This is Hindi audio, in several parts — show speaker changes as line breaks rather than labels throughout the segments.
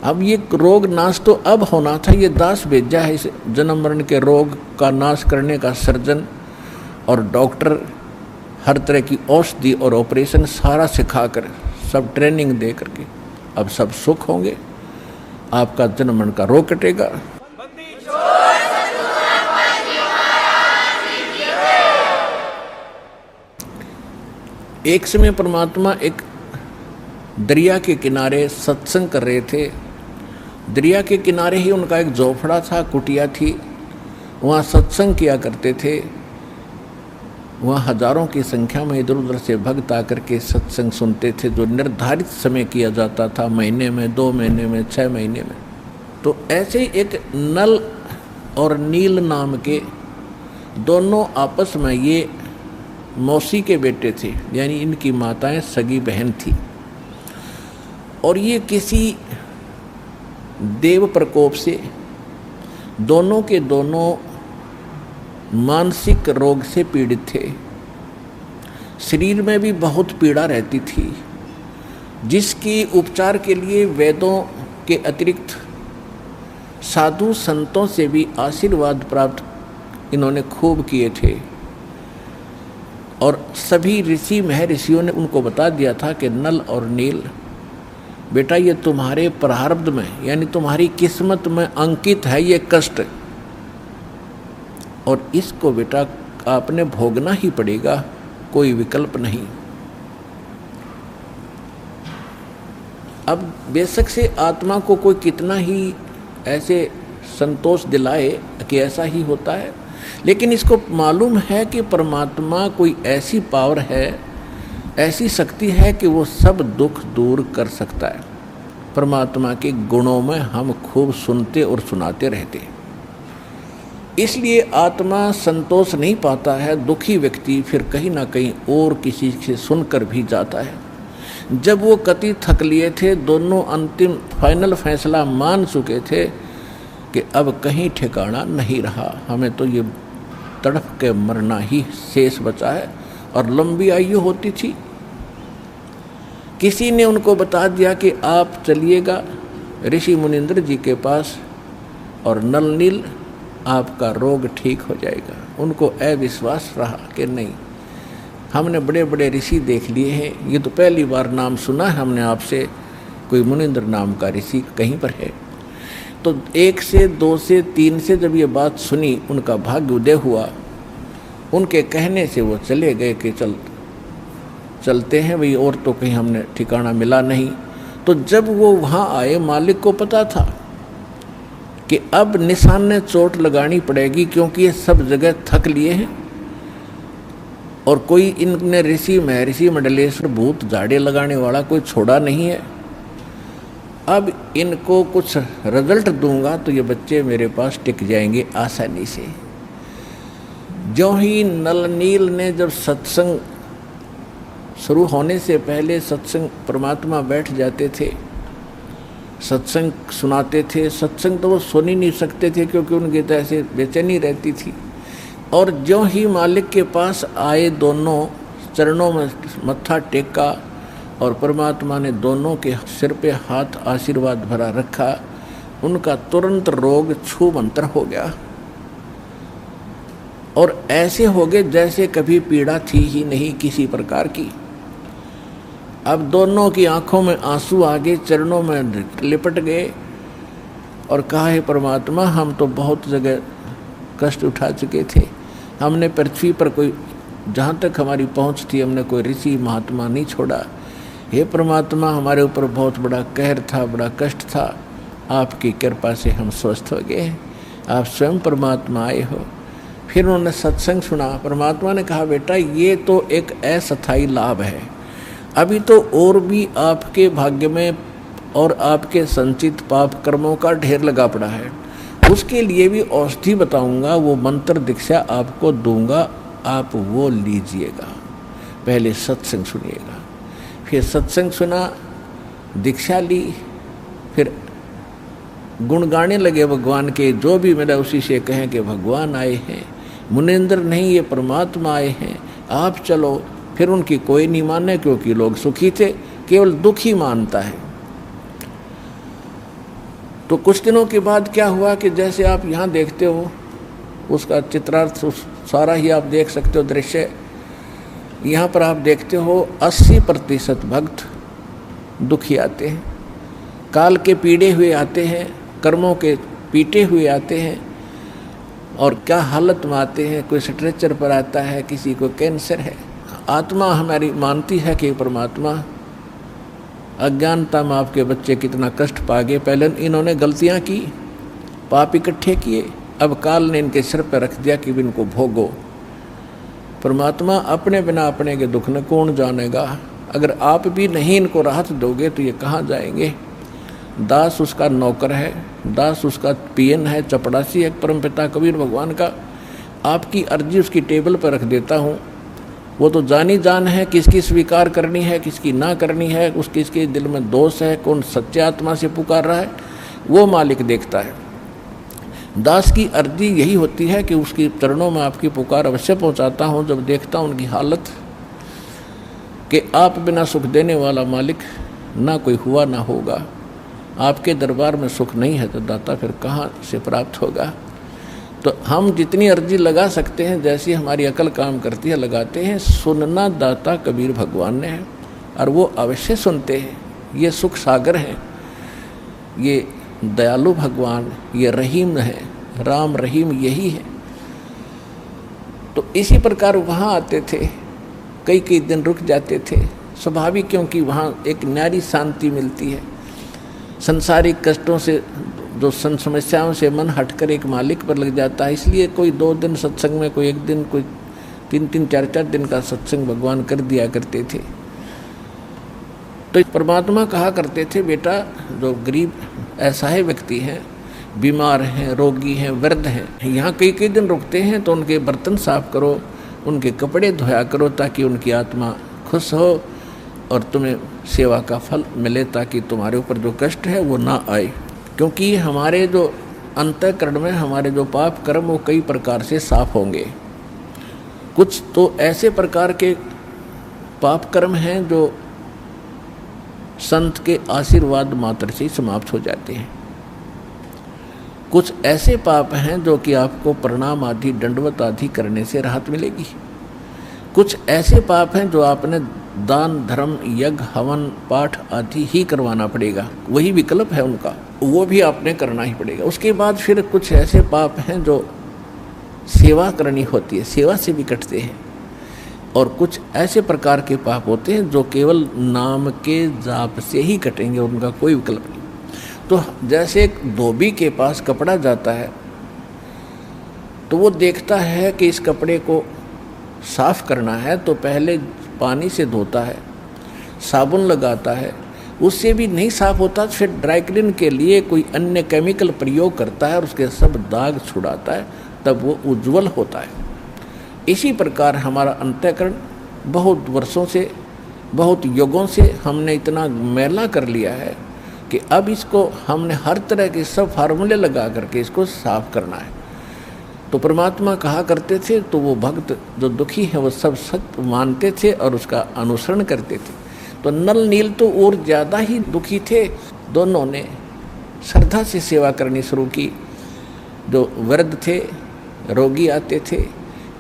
अब ये रोग नाश तो अब होना था, ये दास भेजा है इस जन्म मरण के रोग का नाश करने का सर्जन, और डॉक्टर हर तरह की औषधि और ऑपरेशन सारा सिखाकर, सब ट्रेनिंग दे करके अब सब सुख होंगे, आपका जन्म मरण का रोग कटेगा। एक समय परमात्मा एक दरिया के किनारे सत्संग कर रहे थे। दरिया के किनारे ही उनका एक झोपड़ा था, कुटिया थी, वहाँ सत्संग किया करते थे। वहाँ हजारों की संख्या में इधर उधर से भक्त आकर के सत्संग सुनते थे, जो निर्धारित समय किया जाता था, महीने में, 2 महीने में, 6 महीने में। तो ऐसे ही एक नल और नील नाम के दोनों आपस में, ये मौसी के बेटे थे, यानी इनकी माताएं सगी बहन थी, और ये किसी देव प्रकोप से दोनों के दोनों मानसिक रोग से पीड़ित थे। शरीर में भी बहुत पीड़ा रहती थी, जिसकी उपचार के लिए वेदों के अतिरिक्त साधु संतों से भी आशीर्वाद प्राप्त इन्होंने खूब किए थे। और सभी ऋषि महर्षियों ने उनको बता दिया था कि नल और नील, बेटा ये तुम्हारे प्रारब्ध में, यानी तुम्हारी किस्मत में अंकित है ये कष्ट, और इसको बेटा आपने भोगना ही पड़ेगा, कोई विकल्प नहीं। अब बेशक से आत्मा को कोई कितना ही ऐसे संतोष दिलाए कि ऐसा ही होता है, लेकिन इसको मालूम है कि परमात्मा कोई ऐसी पावर है, ऐसी शक्ति है कि वो सब दुख दूर कर सकता है। परमात्मा के गुणों में हम खूब सुनते और सुनाते रहते, इसलिए आत्मा संतोष नहीं पाता है। दुखी व्यक्ति फिर कहीं ना कहीं और किसी से सुनकर भी जाता है। जब वो कति थक लिए थे, दोनों अंतिम फाइनल फैसला मान चुके थे कि अब कहीं ठिकाना नहीं रहा, हमें तो ये तड़प के मरना ही शेष बचा है, और लंबी आयु होती थी। किसी ने उनको बता दिया कि आप चलिएगा ऋषि मुनिंद्र जी के पास, और नल नील आपका रोग ठीक हो जाएगा। उनको अविश्वास रहा कि नहीं, हमने बड़े बड़े ऋषि देख लिए हैं, ये तो पहली बार नाम सुना है हमने आपसे, कोई मुनिंद्र नाम का ऋषि कहीं पर है। तो 1 से 2 से 3 से जब ये बात सुनी, उनका भाग्य उदय हुआ। उनके कहने से वो चले गए कि चलते हैं भाई, और तो कहीं हमने ठिकाना मिला नहीं। तो जब वो वहाँ आए, मालिक को पता था कि अब निशान ने चोट लगानी पड़ेगी, क्योंकि ये सब जगह थक लिए हैं, और कोई इनने ऋषि महर्षि मंडलेश्वर भूत झाड़े लगाने वाला कोई छोड़ा नहीं है। अब इनको कुछ रिजल्ट दूंगा तो ये बच्चे मेरे पास टिक जाएंगे आसानी से। जो ही नल नील ने जब सत्संग शुरू होने से पहले सत्संग परमात्मा बैठ जाते थे, सत्संग सुनाते थे। सत्संग तो वो सुन ही नहीं सकते थे, क्योंकि उनकी तो ऐसे बेचैनी रहती थी। और जो ही मालिक के पास आए, दोनों चरणों में मत्था टेका, और परमात्मा ने दोनों के सिर पे हाथ आशीर्वाद भरा रखा, उनका तुरंत रोग छूमंतर हो गया, और ऐसे हो गए जैसे कभी पीड़ा थी ही नहीं किसी प्रकार की। अब दोनों की आंखों में आंसू आ गए, चरणों में लिपट गए, और कहा है परमात्मा, हम तो बहुत जगह कष्ट उठा चुके थे, हमने पृथ्वी पर कोई, जहाँ तक हमारी पहुँच थी, हमने कोई ऋषि महात्मा नहीं छोड़ा। हे परमात्मा, हमारे ऊपर बहुत बड़ा कहर था, बड़ा कष्ट था, आपकी कृपा से हम स्वस्थ हो गए, आप स्वयं परमात्मा आए हो। फिर उन्होंने सत्संग सुना। परमात्मा ने कहा, बेटा ये तो एक अस्थायी लाभ है, अभी तो और भी आपके भाग्य में और आपके संचित पाप कर्मों का ढेर लगा पड़ा है, उसके लिए भी औषधि बताऊंगा, वो मंत्र दीक्षा आपको दूंगा, आप वो लीजिएगा। पहले सत्संग सुनिएगा। फिर सत्संग सुना, दीक्षा ली, फिर गुण गाने लगे भगवान के, जो भी मेरा उसी से कहें कि भगवान आए हैं, मुनिंद्र नहीं ये परमात्मा आए हैं, आप चलो। फिर उनकी कोई नहीं माने, क्योंकि लोग सुखी थे, केवल दुख ही मानता है। तो कुछ दिनों के बाद क्या हुआ कि जैसे आप यहाँ देखते हो उसका चित्रार्थ सारा ही आप देख सकते हो दृश्य। यहाँ पर आप देखते हो 80% भक्त दुखी आते हैं, काल के पीड़े हुए आते हैं, कर्मों के पीटे हुए आते हैं, और क्या हालत में आते हैं। कोई स्ट्रेचर पर आता है, किसी को कैंसर है। आत्मा हमारी मानती है कि परमात्मा अज्ञानता में आपके बच्चे कितना कष्ट पा गए, पहले इन्होंने गलतियां की, पाप इकट्ठे किए, अब काल ने इनके सिर पर रख दिया कि इनको भोगो। परमात्मा अपने बिना अपने के दुख न कौन जानेगा। अगर आप भी नहीं इनको राहत दोगे तो ये कहाँ जाएंगे। दास उसका नौकर है, दास उसका पियन है, चपड़ासी है परमपिता कबीर भगवान का। आपकी अर्जी उसकी टेबल पर रख देता हूँ, वो तो जानी जान है किसकी स्वीकार करनी है किसकी ना करनी है, उसके इसके दिल में दोष है, कौन सच्चे आत्मा से पुकार रहा है, वो मालिक देखता है। दास की अर्जी यही होती है कि उसकी चरणों में आपकी पुकार अवश्य पहुंचाता हूं जब देखता हूं उनकी हालत कि आप बिना सुख देने वाला मालिक ना कोई हुआ ना होगा। आपके दरबार में सुख नहीं है तो दाता फिर कहाँ से प्राप्त होगा। तो हम जितनी अर्जी लगा सकते हैं, जैसी हमारी अकल काम करती है लगाते हैं। सुनना दाता कबीर भगवान ने है और वो अवश्य सुनते हैं। ये सुख सागर हैं, ये दयालु भगवान, ये रहीम है, राम रहीम यही है। तो इसी प्रकार वहाँ आते थे, कई कई दिन रुक जाते थे, स्वाभाविक, क्योंकि वहाँ एक न्यारी शांति मिलती है। संसारिक कष्टों से जो समस्याओं से मन हटकर एक मालिक पर लग जाता है, इसलिए कोई 2 दिन सत्संग में, कोई 1 दिन, कोई 3-3, 4-4 दिन का सत्संग भगवान कर दिया करते थे। तो परमात्मा कहा करते थे, बेटा जो गरीब असहाय व्यक्ति हैं, बीमार हैं, रोगी हैं, वृद्ध हैं, यहाँ कई कई दिन रुकते हैं तो उनके बर्तन साफ करो, उनके कपड़े धोया करो, ताकि उनकी आत्मा खुश हो और तुम्हें सेवा का फल मिले, ताकि तुम्हारे ऊपर जो कष्ट है वो ना आए। क्योंकि हमारे जो अंतःकरण में हमारे जो पाप कर्म वो कई प्रकार से साफ होंगे। कुछ तो ऐसे प्रकार के पाप कर्म हैं जो संत के आशीर्वाद मात्र से समाप्त हो जाते हैं। कुछ ऐसे पाप हैं जो कि आपको प्रणाम आदि, दंडवत आदि करने से राहत मिलेगी। कुछ ऐसे पाप हैं जो आपने दान धर्म यज्ञ हवन पाठ आदि ही करवाना पड़ेगा, वही विकल्प है उनका, वो भी आपने करना ही पड़ेगा। उसके बाद फिर कुछ ऐसे पाप हैं जो सेवा करनी होती है, सेवा से भी कटते हैं। और कुछ ऐसे प्रकार के पाप होते हैं जो केवल नाम के जाप से ही कटेंगे, उनका कोई विकल्प नहीं। तो जैसे एक धोबी के पास कपड़ा जाता है तो वो देखता है कि इस कपड़े को साफ करना है तो पहले पानी से धोता है, साबुन लगाता है, उससे भी नहीं साफ होता तो फिर ड्राई क्लीन के लिए कोई अन्य केमिकल प्रयोग करता है और उसके सब दाग छुड़ाता है, तब वो उज्जवल होता है। इसी प्रकार हमारा अंतःकरण बहुत वर्षों से, बहुत युगों से हमने इतना मैला कर लिया है कि अब इसको हमने हर तरह के सब फार्मूले लगा करके इसको साफ करना है। तो परमात्मा कहा करते थे, तो वो भक्त जो दुखी है वो सब सत्य मानते थे और उसका अनुसरण करते थे। तो नल नील तो और ज़्यादा ही दुखी थे, दोनों ने श्रद्धा से सेवा करनी शुरू की। जो वृद्ध थे, रोगी आते थे,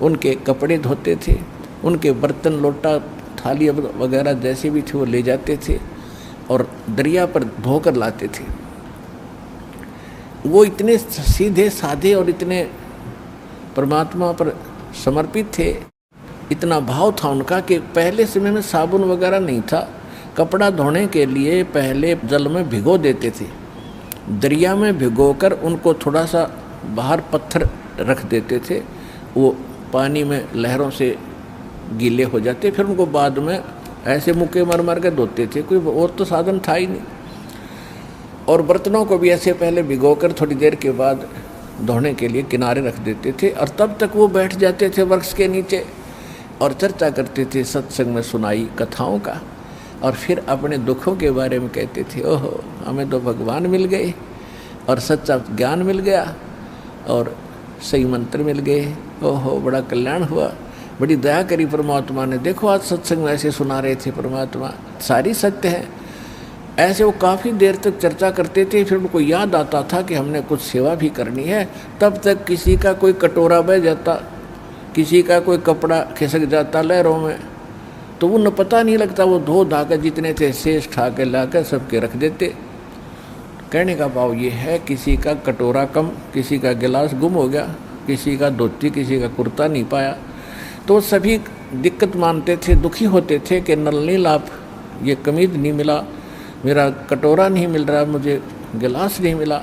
उनके कपड़े धोते थे, उनके बर्तन लोटा थाली वगैरह जैसे भी थे वो ले जाते थे और दरिया पर धोकर लाते थे। वो इतने सीधे साधे और इतने परमात्मा पर समर्पित थे, इतना भाव था उनका कि पहले समय में साबुन वगैरह नहीं था। कपड़ा धोने के लिए पहले जल में भिगो देते थे, दरिया में भिगोकर उनको थोड़ा सा बाहर पत्थर रख देते थे, वो पानी में लहरों से गीले हो जाते, फिर उनको बाद में ऐसे मुक्के मार मार के धोते थे, कोई और तो साधन था ही नहीं। और बर्तनों को भी ऐसे पहले भिगोकर थोड़ी देर के बाद धोने के लिए किनारे रख देते थे और तब तक वो बैठ जाते थे वृक्ष के नीचे और चर्चा करते थे सत्संग में सुनाई कथाओं का, और फिर अपने दुखों के बारे में कहते थे, ओहो हमें तो भगवान मिल गए और सच्चा ज्ञान मिल गया और सही मंत्र मिल गए, ओहो बड़ा कल्याण हुआ, बड़ी दया करी परमात्मा ने, देखो आज सत्संग में ऐसे सुना रहे थे परमात्मा, सारी सत्य है। ऐसे वो काफ़ी देर तक चर्चा करते थे। फिर उनको याद आता था कि हमने कुछ सेवा भी करनी है, तब तक किसी का कोई कटोरा बह जाता, किसी का कोई कपड़ा खिसक जाता लहरों में, तो उन्हें पता नहीं लगता, वो धो धा कर जितने थे शेष ठा के ला कर सबके रख देते। कहने का भाव ये है, किसी का कटोरा कम, किसी का गिलास गुम हो गया, किसी का धोती, किसी का कुर्ता नहीं पाया, तो सभी दिक्कत मानते थे, दुखी होते थे कि नलनील आप ये कमीज नहीं मिला, मेरा कटोरा नहीं मिल रहा, मुझे गिलास नहीं मिला।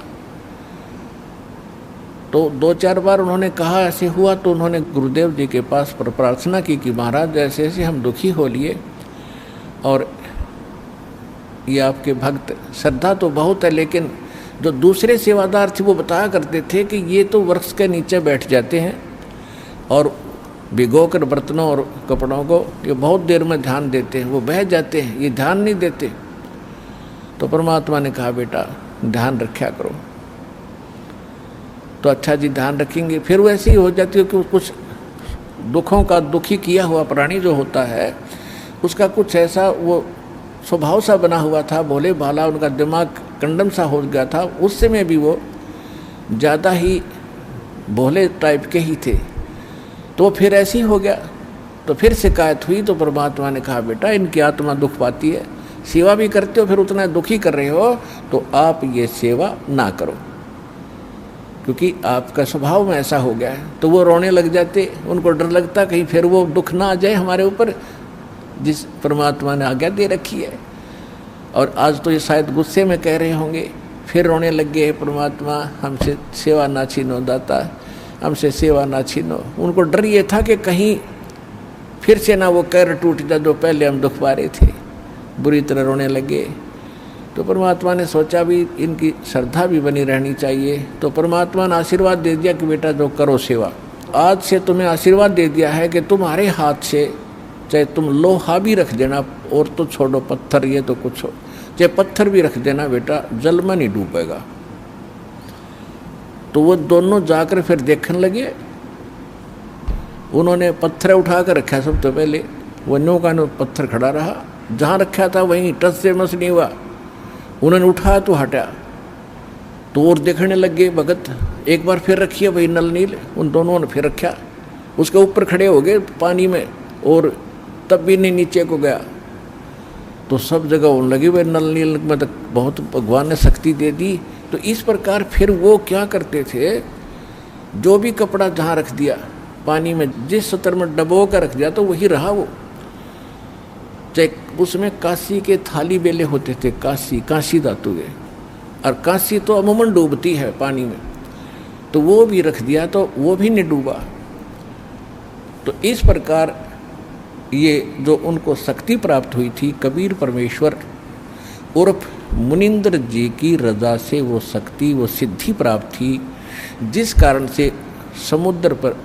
तो 2-4 बार उन्होंने कहा ऐसे हुआ, तो उन्होंने गुरुदेव जी के पास प्रार्थना की कि महाराज ऐसे ऐसे हम दुखी हो लिए, और ये आपके भक्त, श्रद्धा तो बहुत है, लेकिन जो दूसरे सेवादार थे वो बताया करते थे कि ये तो वृक्ष के नीचे बैठ जाते हैं और भिगो कर बर्तनों और कपड़ों को ये बहुत देर में ध्यान देते हैं, वो बह जाते हैं, ये ध्यान नहीं देते। तो परमात्मा ने कहा बेटा ध्यान रखा करो। तो अच्छा जी ध्यान रखेंगे। फिर वैसे ही हो जाती है कि कुछ दुखों का, दुखी किया हुआ प्राणी जो होता है उसका कुछ ऐसा वो स्वभाव सा बना हुआ था, भोले भाला, उनका दिमाग कंडम सा हो गया था, उस समय भी वो ज़्यादा ही भोले टाइप के ही थे। तो फिर ऐसे ही हो गया। तो फिर शिकायत हुई, तो परमात्मा ने कहा बेटा इनकी आत्मा दुख पाती है, सेवा भी करते हो फिर उतना दुखी कर रहे हो, तो आप ये सेवा ना करो, क्योंकि आपका स्वभाव में ऐसा हो गया है। तो वो रोने लग जाते, उनको डर लगता कहीं फिर वो दुख ना आ जाए हमारे ऊपर, जिस परमात्मा ने आज्ञा दे रखी है। और आज तो ये शायद गुस्से में कह रहे होंगे, फिर रोने लग गए, परमात्मा हमसे सेवा ना छीनो, दाता हमसे सेवा ना छीनो। उनको डर ये था कि कहीं फिर से ना वो कैर टूट जाए जो पहले हम दुख पा रहे थे, बुरी तरह रोने लगे। तो परमात्मा ने सोचा भी इनकी श्रद्धा भी बनी रहनी चाहिए, तो परमात्मा ने आशीर्वाद दे दिया कि बेटा जो करो सेवा, आज से तुम्हें आशीर्वाद दे दिया है कि तुम्हारे हाथ से चाहे तुम लोहा भी रख देना, और तो छोड़ो पत्थर, ये तो कुछ हो, चाहे पत्थर भी रख देना बेटा, जल में नहीं डूबेगा। तो वो दोनों जाकर फिर देखने लगे। उन्होंने पत्थर उठा कर रखा, सबसे पहले वो नो का नो पत्थर खड़ा रहा, जहाँ रखा था वहीं टच से मस नहीं हुआ। उन्होंने उठाया तो हटा, तो और देखने लग गए भगत, एक बार फिर रखिए वही नलनील, उन दोनों ने फिर रखा, उसके ऊपर खड़े हो गए पानी में, और तब भी नहीं नीचे को गया। तो सब जगह होने लगी वही नलनील में, तो बहुत भगवान ने शक्ति दे दी। तो इस प्रकार फिर वो क्या करते थे, जो भी कपड़ा जहाँ रख दिया पानी में, जिस सतर में डबो कर रख दिया तो वही रहा वो। चाहे उसमें कांसी के थाली बेले होते थे, कांसी धातु के, और कांसी तो अमूमन डूबती है पानी में, तो वो भी रख दिया तो वो भी नहीं डूबा। तो इस प्रकार ये जो उनको शक्ति प्राप्त हुई थी, कबीर परमेश्वर उर्फ मुनिंद्र जी की रजा से वो शक्ति, वो सिद्धि प्राप्त थी, जिस कारण से समुद्र पर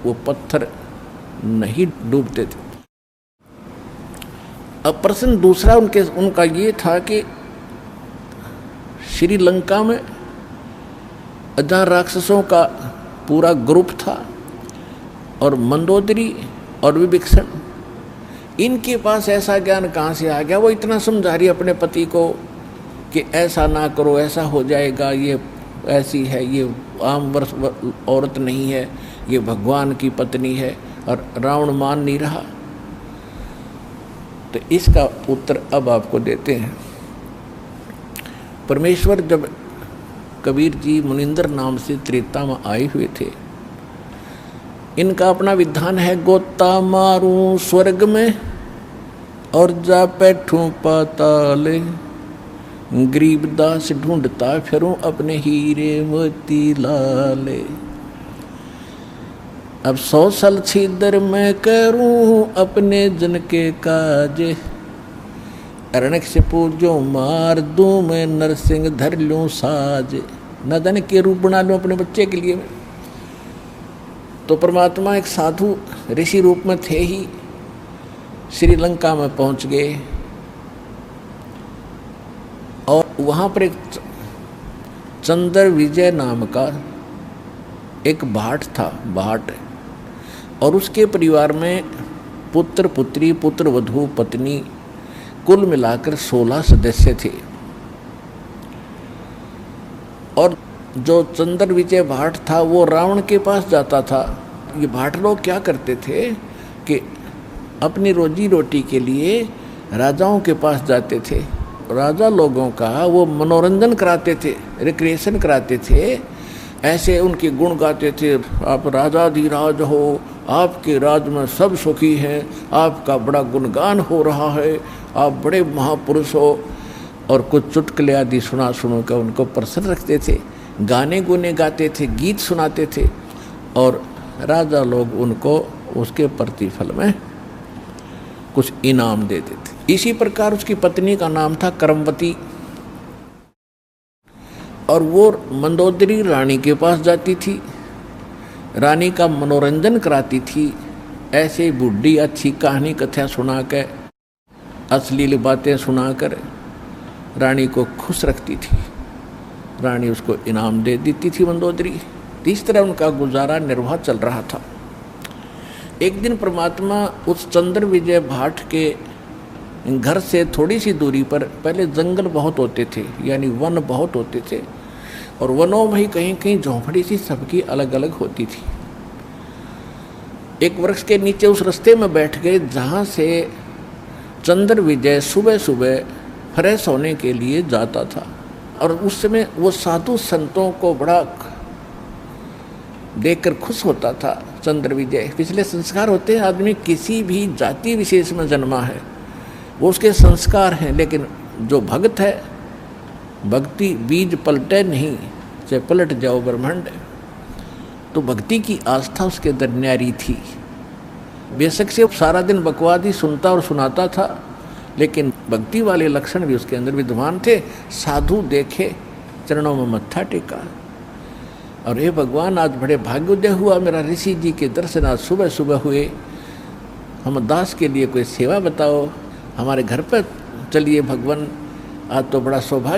वो पत्थर नहीं डूबते थे। अब प्रश्न दूसरा उनका ये था कि श्रीलंका में जहाँ राक्षसों का पूरा ग्रुप था, और मंदोदरी और विभीषण, इनके पास ऐसा ज्ञान कहाँ से आ गया? वो इतना समझा रही अपने पति को कि ऐसा ना करो, ऐसा हो जाएगा, ये ऐसी है, ये आम वर्ष औरत नहीं है, ये भगवान की पत्नी है, और रावण मान नहीं रहा। तो इसका उत्तर अब आपको देते हैं। परमेश्वर जब कबीर जी मुनिंदर नाम से त्रेता में आए हुए थे, इनका अपना विधान है, गोता मारूं स्वर्ग में और जा बैठूं पाताल, गरीबदास ढूंढता फिरूं अपने हीरे मोती लाले। अब 100 साल छिदर मैं करूं अपने जन के काज, अरणक से पूजो मार दूं मैं, नरसिंह धर लूं साज, नदन के रूप बना लूं अपने बच्चे के लिए। तो परमात्मा एक साधु ऋषि रूप में थे ही, श्रीलंका में पहुंच गए, और वहाँ पर एक चंद्र विजय नाम का एक भाट था, भाट, और उसके परिवार में पुत्र पुत्री, पुत्र वधू, पत्नी, कुल मिलाकर 16 सदस्य थे। और जो चंद्र विजय भाट था वो रावण के पास जाता था। ये भाट लोग क्या करते थे कि अपनी रोजी रोटी के लिए राजाओं के पास जाते थे। राजा लोगों का वो मनोरंजन कराते थे, रिक्रिएशन कराते थे, ऐसे उनके गुण गाते थे। आप राजाधिराज हो, आपके राज में सब सुखी हैं, आपका बड़ा गुणगान हो रहा है, आप बड़े महापुरुष हो। और कुछ चुटकुले आदि सुना कर उनको प्रसन्न रखते थे, गाने गुने गाते थे, गीत सुनाते थे और राजा लोग उनको उसके प्रतिफल में कुछ इनाम देते थे। इसी प्रकार उसकी पत्नी का नाम था करमवती और वो मंदोदरी रानी के पास जाती थी, रानी का मनोरंजन कराती थी, ऐसे बुढ़ी अच्छी कहानी कथा सुना कर, अश्लील बातें सुनाकर रानी को खुश रखती थी। रानी उसको इनाम दे देती थी मंदोदरी। इस तरह उनका गुजारा निर्वाह चल रहा था। एक दिन परमात्मा उस चंद्र विजय भाट के घर से थोड़ी सी दूरी पर, पहले जंगल बहुत होते थे यानी वन बहुत होते थे और वनों में ही कहीं कहीं झोंपड़ी सी सबकी अलग अलग होती थी। एक वृक्ष के नीचे उस रास्ते में बैठ गए जहाँ से चंद्र विजय सुबह सुबह फ्रेश होने के लिए जाता था। और उस समय वो साधु संतों को बड़ा देखकर खुश होता था। चंद्र विजय पिछले संस्कार होते हैं, आदमी किसी भी जाति विशेष में जन्मा है वो उसके संस्कार हैं, लेकिन जो भक्त है, भक्ति बीज पलटे नहीं, चाहे पलट जाओ ब्रह्मांड। तो भक्ति की आस्था उसके अंदर न्यारी थी। बेशक से सारा दिन बकवाद ही सुनता और सुनाता था, लेकिन भक्ति वाले लक्षण भी उसके अंदर विद्यमान थे। साधु देखे, चरणों में मत्था टेका और हे भगवान, आज बड़े भाग्योदय हुआ, मेरा ऋषि जी के दर्शन आज सुबह सुबह हुए, हम दास के लिए कोई सेवा बताओ, हमारे घर पर चलिए भगवान, आज तो बड़ा सौभाग्य